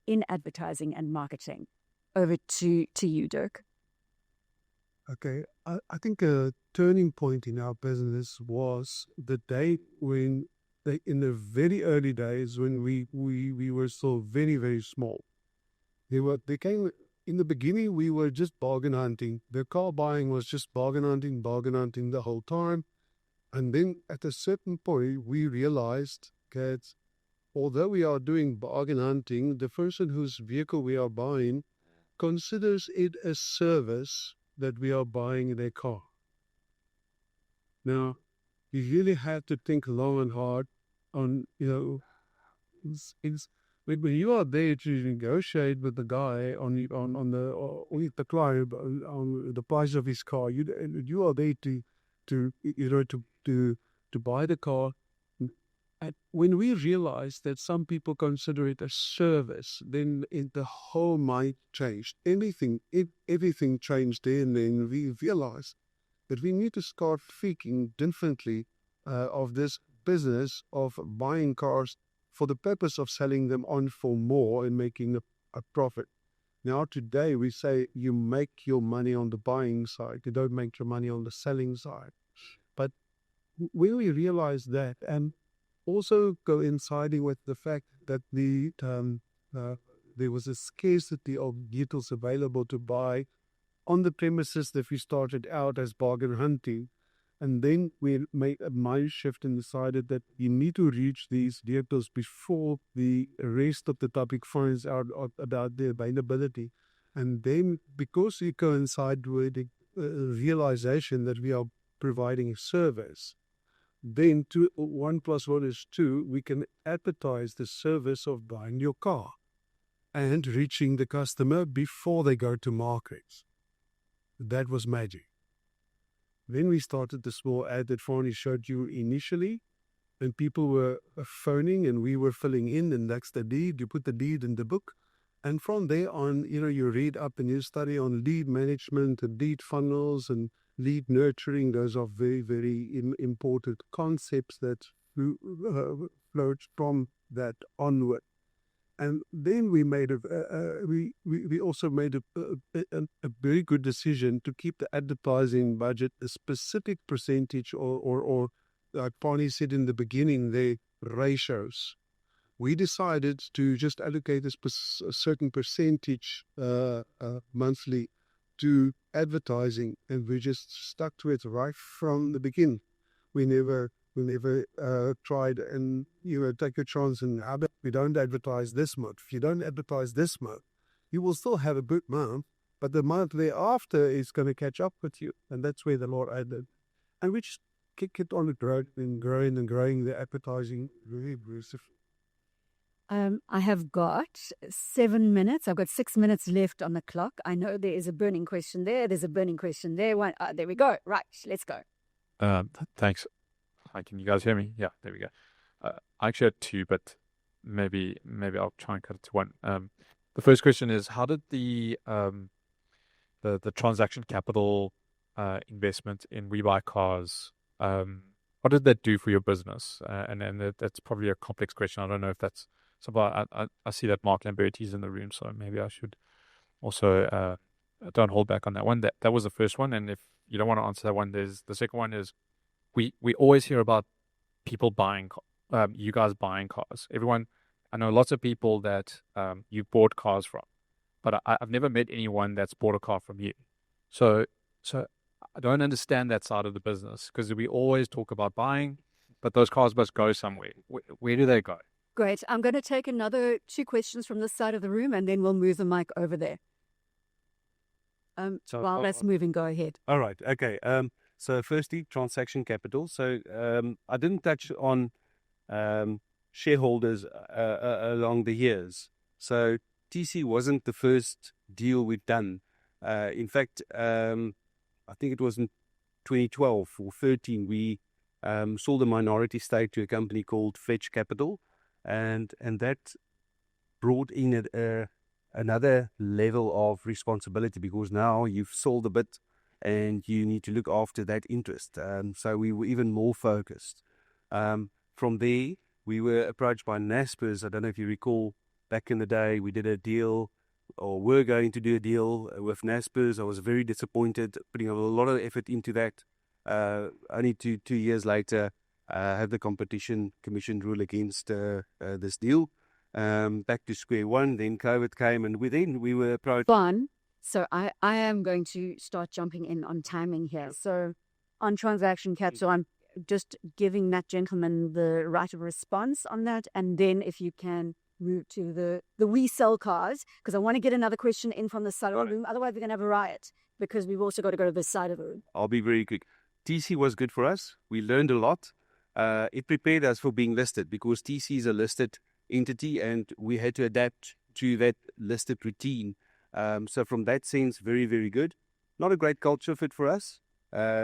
in advertising and marketing. Over to you, Dirk. Okay, I think a turning point in our business was the day when, in the very early days, when we were still very, very small. They came in the beginning. We were just bargain hunting. The car buying was just bargain hunting the whole time. And then at a certain point, we realized that although we are doing bargain hunting, the person whose vehicle we are buying considers it a service that we are buying their car. Now, you really have to think long and hard on, when you are there to negotiate with the guy on the client on the price of his car. You are there to buy the car. And when we realized that some people consider it a service, then the whole mind changed. Everything changed there, and then we realized that we need to start thinking differently of this business of buying cars for the purpose of selling them on for more and making a profit. Now today we say you make your money on the buying side, you don't make your money on the selling side. But when we realize that, and also coinciding with the fact that there was a scarcity of vehicles available to buy on the premises that we started out as bargain hunting. And then we made a mind shift and decided that you need to reach these vehicles before the rest of the topic finds out about the availability. And then, because we coincide with the realization that we are providing a service, then 1 + 1 is 2. We can advertise the service of buying your car and reaching the customer before they go to market. That was magic. Then we started the small ad that Faan showed you initially, and people were phoning and we were filling in, and that's the lead. You put the lead in the book. And from there on, you read up and you study on lead management and lead funnels and lead nurturing. Those are very, very important concepts that flowed from that onward. And then we made we also made a very good decision to keep the advertising budget a specific percentage, or like Faan said in the beginning, the ratios. We decided to just allocate a certain percentage monthly to advertising, and we just stuck to it right from the beginning. We never tried and take a chance and we don't advertise this month. If you don't advertise this month, you will still have a good month, but the month thereafter is going to catch up with you, and that's where the Lord added. And we just kick it on the road and growing the advertising very aggressively. I have got 7 minutes. I've got 6 minutes left on the clock. I know there is a burning question there. There's a burning question there. There we go. Right, let's go. Thanks. Hi, can you guys hear me? Yeah, there we go. I actually had 2, but maybe I'll try and cut it to 1. The first question is, how did the transaction capital investment in WeBuyCars, what did that do for your business? And that's probably a complex question. I don't know if that's something. I see that Mark Lamberti's in the room, so maybe I should also don't hold back on that one. That was the first one, and if you don't want to answer that one, there's the second one is we always hear about people buying, you guys buying cars. I know lots of people that you bought cars from, but I've never met anyone that's bought a car from you. So I don't understand that side of the business, because we always talk about buying, but those cars must go somewhere. Where do they go? Great. I'm going to take another 2 questions from this side of the room, and then we'll move the mic over there. Well, let's move and go ahead. All right. Okay. So firstly, transaction capital. So I didn't touch on shareholders along the years. So TC wasn't the first deal we've done. In fact, I think it was in 2012 or 13, we sold a minority stake to a company called Fetch Capital, and that brought in another level of responsibility, because now you've sold a bit and you need to look after that interest. So we were even more focused. From there, we were approached by Naspers. I don't know if you recall, back in the day, we did a deal, or were going to do a deal with Naspers. I was very disappointed, putting a lot of effort into that. Only two years later, had the competition commission rule against this deal. Back to square one. Then COVID came, and we were approached. Faan. So I am going to start jumping in on timing here. So on transaction capital, I'm just giving that gentleman the right of response on that, and then if you can move to the we sell cars, because I want to get another question in from the side of the room. Otherwise, we're going to have a riot, because we've also got to go to this side of the room. I'll be very quick. TC was good for us. We learned a lot. It prepared us for being listed, because TC is a listed entity and we had to adapt to that listed routine. So from that sense, very, very good. Not a great culture fit for us,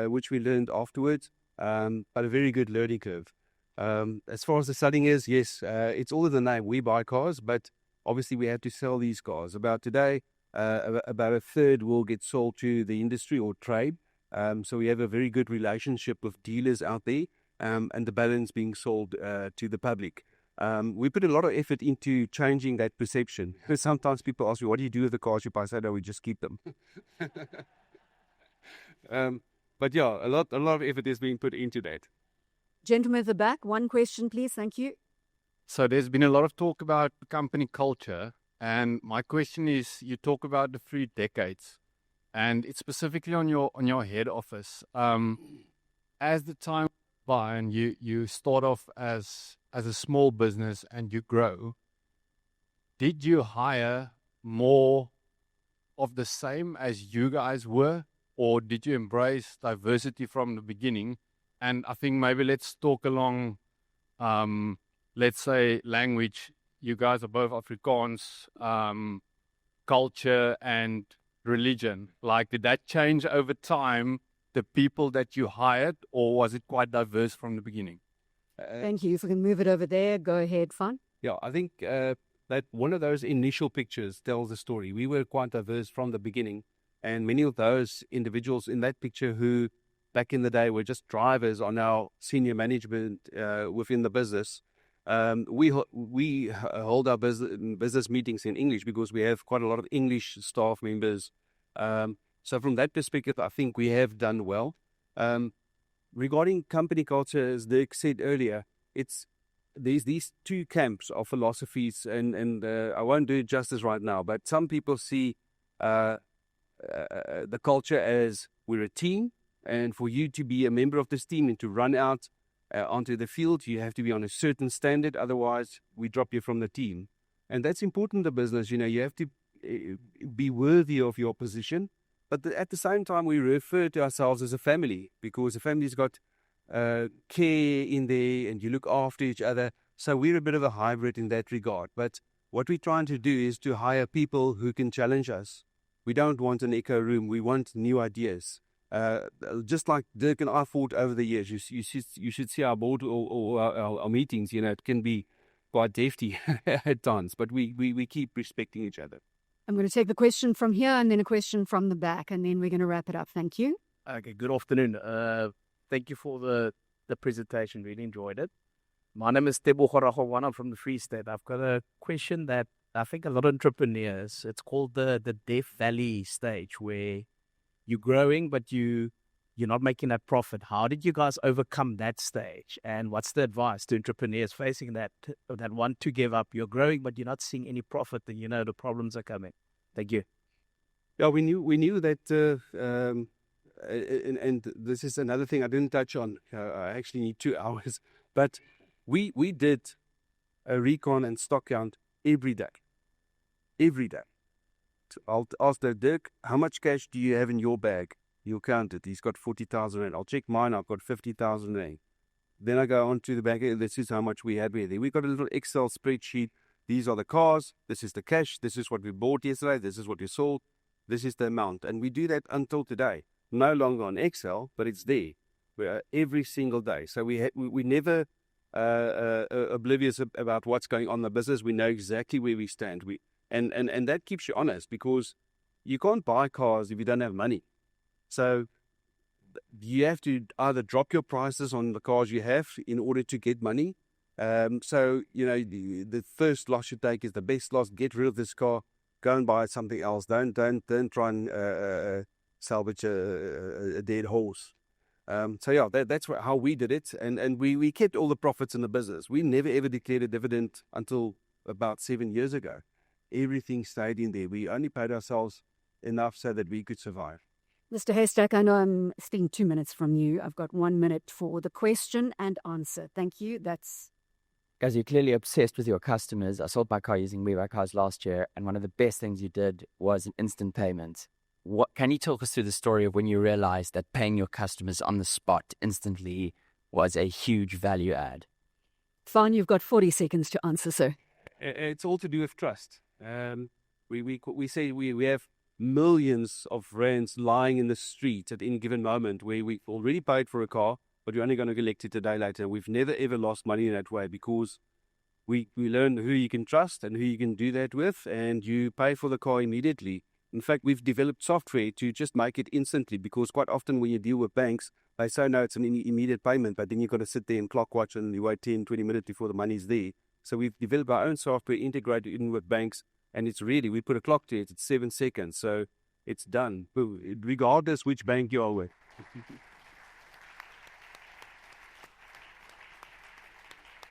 which we learned afterwards, but a very good learning curve. As far as the selling is, yes, it's all in the name. We buy cars, but obviously we have to sell these cars. About today, about a third will get sold to the industry or trade. So we have a very good relationship with dealers out there, and the balance being sold to the public. We put a lot of effort into changing that perception. Sometimes people ask me, what do you do with the cars you buy? I say, no, we just keep them. But yeah, a lot of effort is being put into that. Gentleman at the back, one question, please. Thank you. So there's been a lot of talk about company culture. And my question is, you talk about the 3 decades, and it's specifically on your head office. As the time goes by and you start off as a small business and you grow, did you hire more of the same as you guys were, or did you embrace diversity from the beginning? And I think maybe let's talk along, let's say, language. You guys are both Afrikaans, culture and religion. Like, did that change over time, the people that you hired, or was it quite diverse from the beginning? Thank you. If we can move it over there, go ahead, Faan. Yeah, I think that one of those initial pictures tells the story. We were quite diverse from the beginning, and many of those individuals in that picture who back in the day were just drivers are now senior management within the business. We hold our business meetings in English because we have quite a lot of English staff members. So from that perspective, I think we have done well. Regarding company culture, as Dirk said earlier, there's these 2 camps of philosophies, and I won't do it justice right now, but some people see the culture as we're a team, and for you to be a member of this team and to run out onto the field, you have to be on a certain standard, otherwise we drop you from the team. And that's important in business. You have to be worthy of your position. But at the same time, we refer to ourselves as a family, because a family's got care in there and you look after each other. So we're a bit of a hybrid in that regard. But what we're trying to do is to hire people who can challenge us. We don't want an echo room. We want new ideas. Just like Dirk and I fought over the years. You should see our board or our meetings. It can be quite defty at times, but we keep respecting each other. I'm going to take the question from here and then a question from the back, and then we're going to wrap it up. Thank you. Okay, good afternoon. Thank you for the presentation. Really enjoyed it. My name is Tebo Goragowana. I'm from the Free State. I've got a question that I think a lot of entrepreneurs, it's called the Death Valley stage, where you're growing, but you're not making that profit. How did you guys overcome that stage? And what's the advice to entrepreneurs facing that want to give up? You're growing, but you're not seeing any profit, and the problems are coming. Thank you. Yeah, we knew that, and this is another thing I didn't touch on. I actually need 2 hours, but we did a recon and stock count every day. I'll ask Dirk, how much cash do you have in your bag? He'll count it. He's got 40,000 rand. I'll check mine. I've got 50,000 rand. Then I go on to the bank. This is how much we had with it. We've got a little Excel spreadsheet. These are the cars. This is the cash. This is what we bought yesterday. This is what we sold. This is the amount. And we do that until today. No longer on Excel, but it's there every single day. So we never oblivious about what's going on in the business. We know exactly where we stand. And that keeps you honest, because you can't buy cars if you don't have money. So you have to either drop your prices on the cars you have in order to get money. So, the first loss you take is the best loss. Get rid of this car. Go and buy something else. Don't try and salvage a dead horse. That's how we did it. And we kept all the profits in the business. We never ever declared a dividend until about 7 years ago. Everything stayed in there. We only paid ourselves enough so that we could survive. Mr. Haystack, I know I'm stealing 2 minutes from you. I've got 1 minute for the question and answer. Thank you. Guys, you're clearly obsessed with your customers. I sold my car using WeBuyCars last year, and one of the best things you did was an instant payment. Can you talk us through the story of when you realized that paying your customers on the spot instantly was a huge value add? Faan, you've got 40 seconds to answer, sir. It's all to do with trust. We say we have millions of rands lying in the street at any given moment where we already paid for a car, but we're only going to collect it a day later. We've never ever lost money in that way, because we learn who you can trust and who you can do that with, and you pay for the car immediately. In fact, we've developed software to just make it instantly, because quite often when you deal with banks, they say, no, it's an immediate payment, but then you've got to sit there and clock watch and you wait 10, 20 minutes before the money's there. So we've developed our own software, integrated in with banks, and it's really, we put a clock to it, it's 7 seconds, so it's done, regardless which bank you are with.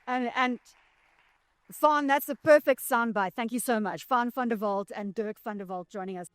And Faan, that's the perfect soundbite. Thank you so much. Faan van der Walt and Dirk van der Walt joining us.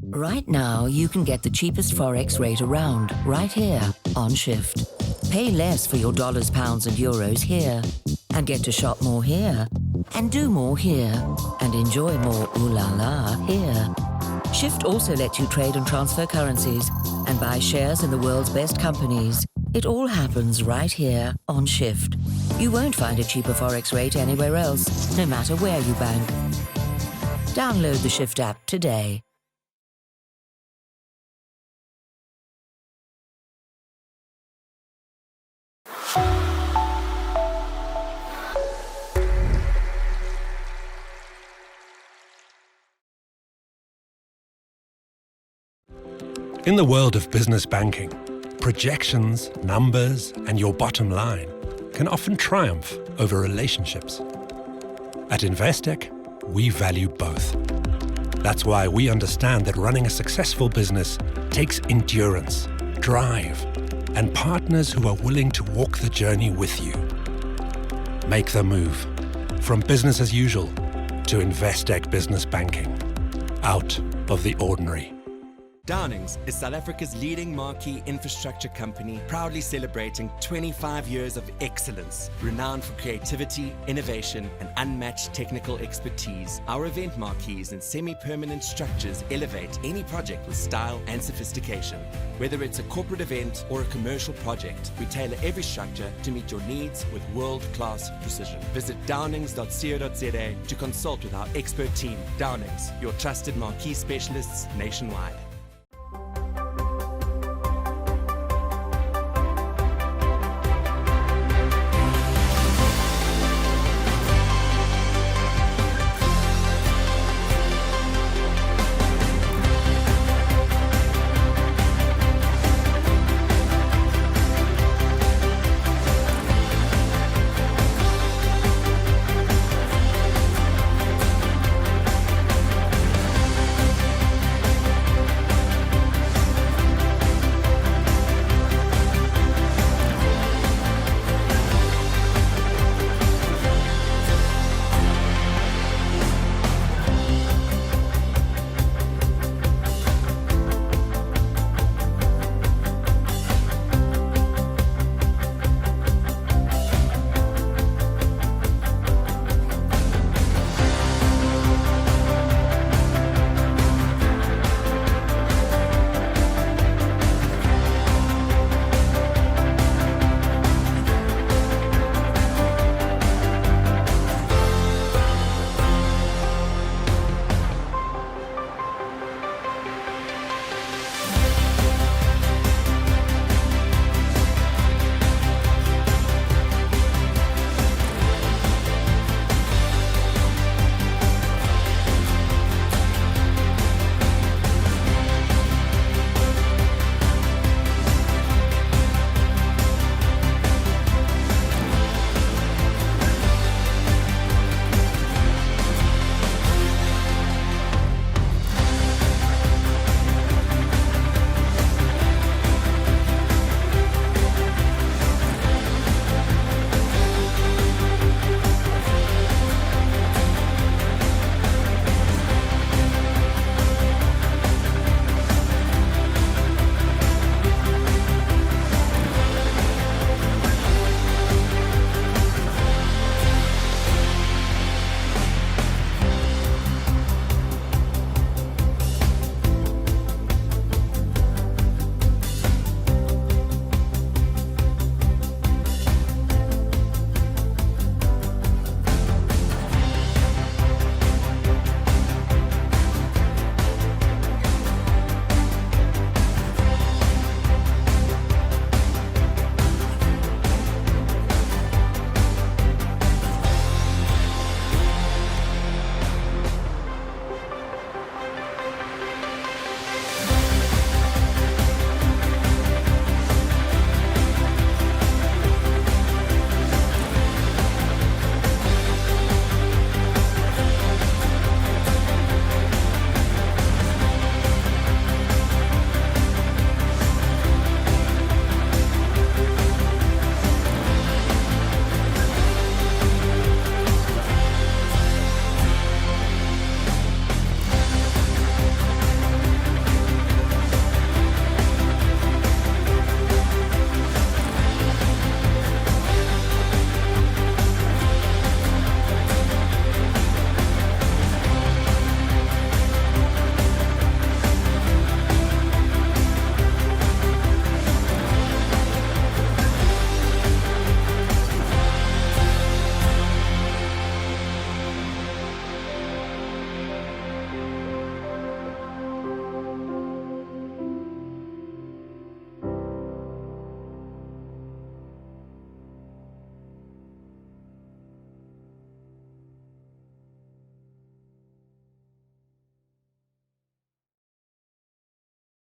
Right now, you can get the cheapest Forex rate around, right here, on Shift. Pay less for your dollars, pounds, and euros here, and get to shop more here, and do more here, and enjoy more ooh la la here. Shift also lets you trade and transfer currencies, and buy shares in the world's best companies. It all happens right here on Shift. You won't find a cheaper Forex rate anywhere else, no matter where you bank. Download the Shift app today. In the world of business banking, projections, numbers, and your bottom line can often triumph over relationships. At Investec, we value both. That's why we understand that running a successful business takes endurance, drive, and partners who are willing to walk the journey with you. Make the move from business as usual to Investec Business Banking. Out of the ordinary. Downings is South Africa's leading marquee infrastructure company, proudly celebrating 25 years of excellence, renowned for creativity, innovation, and unmatched technical expertise. Our event marquees and semi-permanent structures elevate any project with style and sophistication. Whether it's a corporate event or a commercial project, we tailor every structure to meet your needs with world-class precision. Visit downings.co.za to consult with our expert team. Downings, your trusted marquee specialists nationwide.